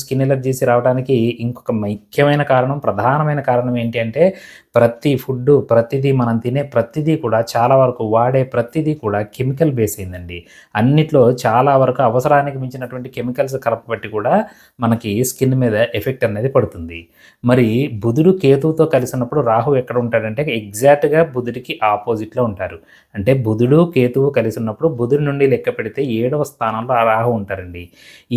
Skin allergies రావడానికి ఇంకొక ముఖ్యమైన కారణం, ప్రధానమైన కారణం ఏంటి అంటే ప్రతి ఫుడ్డు, ప్రతిదీ మనం తినే ప్రతిదీ కూడా చాలా వరకు వాడే ప్రతిదీ కూడా కెమికల్ బేస్ అయిందండి. అన్నిట్లో చాలా వరకు అవసరానికి మించినటువంటి కెమికల్స్ కలపబట్టి కూడా మనకి స్కిన్ మీద ఎఫెక్ట్ అనేది పడుతుంది. మరి బుధుడు కేతువుతో కలిసినప్పుడు రాహు ఎక్కడ ఉంటాడంటే ఎగ్జాక్ట్‌గా బుధుడికి ఆపోజిట్‌లో ఉంటారు. అంటే బుధుడు, కేతువు కలిసి ఉన్నప్పుడు బుధుడి నుండి లెక్క పెడితే 7వ స్థానంలో ఆ రాహు ఉంటారండి.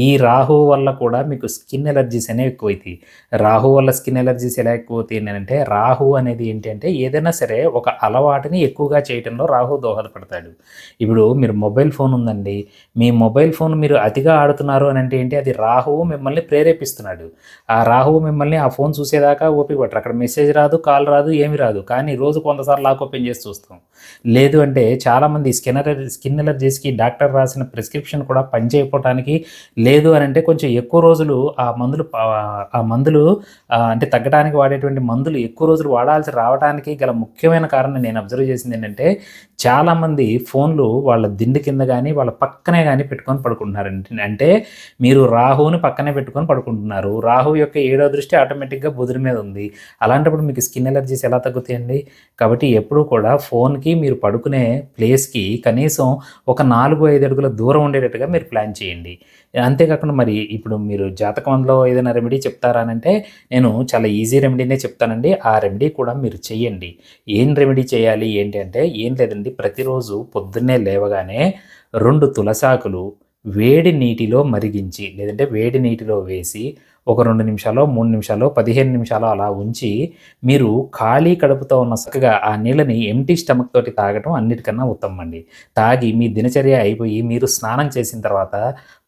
ఈ రాహు వల్ల కూడా మీకు స్కిన్ ఎలర్జీస్ అనేవి ఎక్కువైతాయి. రాహు వల్ల స్కిన్ ఎలర్జీస్ ఎలా ఎక్కువవుతాయి అంటే రాహు అనేది ఏంటి అంటే ఏదైనా సరే ఒక అలవాటుని ఎక్కువగా చేయటంలో రాహు దోహదపడతాడు. ఇప్పుడు మీరు మొబైల్ ఫోన్ ఉందండి. మీ మొబైల్ ఫోన్ మీరు అతిగా ఆడుతున్నారు అని అంటే ఏంటి అది రాహువు మిమ్మల్ని ప్రేరేపిస్తున్నాడు. ఆ రాహువు మిమ్మల్ని ఆ ఫోన్ చూసేదాకా ఓపిక పట్టరు. అక్కడ మెసేజ్ రాదు, కాల్ రాదు, ఏమి రాదు. కానీ రోజుకు 100 సార్లు లాక్ ఓపెన్ చేసి చూస్తాం. లేదు అంటే చాలామంది స్కిన్ ఎలర్జీస్‌కి డాక్టర్ రాసిన ప్రిస్క్రిప్షన్ కూడా పనిచేయకపోవటానికి లేదు అనంటే కొంచెం ఎక్కువ రోజులు ఆ మందులు అంటే తగ్గడానికి వాడేటువంటి మందులు ఎక్కువ రోజులు వాడాల్సి రావడానికి గల ముఖ్యమైన కారణం నేను అబ్జర్వ్ చేసిందేంటంటే, చాలామంది ఫోన్‌లు వాళ్ళ దిండు కింద గానీ, వాళ్ళ పక్కనే గానీ పెట్టుకొని పడుకుంటున్నారండి. అంటే మీరు రాహువుని పక్కనే పెట్టుకొని పడుకుంటున్నారు. రాహువు యొక్క ఏడో దృష్టి ఆటోమేటిక్‌గా బుధుడి మీద ఉంది. అలాంటప్పుడు మీకు స్కిన్ ఎలర్జీస్ ఎలా తగ్గుతాయండి? కాబట్టి ఎప్పుడూ కూడా ఫోన్‌కి మీరు పడుకునే ప్లేస్‌కి కనీసం ఒక 4, 5 అడుగుల దూరం ఉండేటట్టుగా మీరు ప్లాన్ చేయండి. అంతేకాకుండా మరి ఇప్పుడు మీరు జాతకంలో ఏదైనా రెమెడీ చెప్తారా అనంటే, నేను చాలా ఈజీ రెమెడీనే చెప్తానండి. ఆ రెమెడీ కూడా మీరు చెయ్యండి. ఏం రెమెడీ చేయాలి ఏంటి అంటే, ఏం లేదండి ప్రతిరోజు పొద్దున్నే లేవగానే 2 తులసాకులు వేడి నీటిలో మరిగించి, లేదంటే వేడి నీటిలో వేసి, ఒక 2 నిమిషాలో, 3 నిమిషాలో, 15 నిమిషాలో అలా ఉంచి, మీరు ఖాళీ కడుపుతో ఉన్న చక్కగా ఆ నీళ్ళని ఎంప్టీ స్టమక్ తోటి తాగటం అన్నిటికన్నా ఉత్తమమండి. తాగి మీ దినచర్య అయిపోయి మీరు స్నానం చేసిన తర్వాత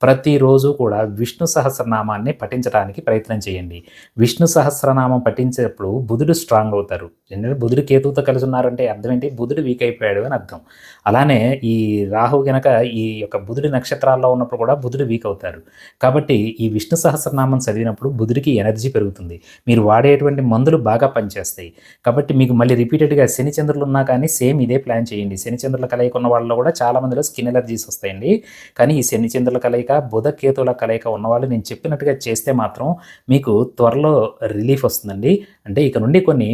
ప్రతిరోజు కూడా విష్ణు సహస్రనామాన్ని పఠించడానికి ప్రయత్నం చేయండి. విష్ణు సహస్రనామం పఠించేటప్పుడు బుధుడు స్ట్రాంగ్ అవుతారు. ఎందుకంటే బుధుడు కేతువుతో కలిసి ఉన్నారంటే అర్థం ఏంటి? బుధుడు వీక్ అయిపోయాడు అని అర్థం. అలానే ఈ రాహువు గనక ఈ యొక్క బుధుడి నక్షత్రాల్లో ఉన్నప్పుడు కూడా బుధుడు వీక్ అవుతారు. కాబట్టి ఈ విష్ణు సహస్రనామం చదివినప్పుడు బుధుడికి ఎనర్జీ పెరుగుతుంది. మీరు వాడేటువంటి మందులు బాగా పనిచేస్తాయి. కాబట్టి మీకు మళ్ళీ రిపీటెడ్‌గా శని చంద్రులు ఉన్నా కానీ సేమ్ ఇదే ప్లాన్ చేయండి. శని చంద్రుల కలయిక ఉన్న వాళ్ళలో కూడా చాలా మందిలో స్కిన్ ఎలర్జీస్ వస్తాయండి. కానీ ఈ శని చంద్రుల కలయిక, బుధ కేతువుల కలయిక ఉన్నవాళ్ళు నేను చెప్పినట్టుగా చేస్తే మాత్రం మీకు త్వరలో రిలీఫ్ వస్తుందండి. అంటే ఇక నుండి కొన్ని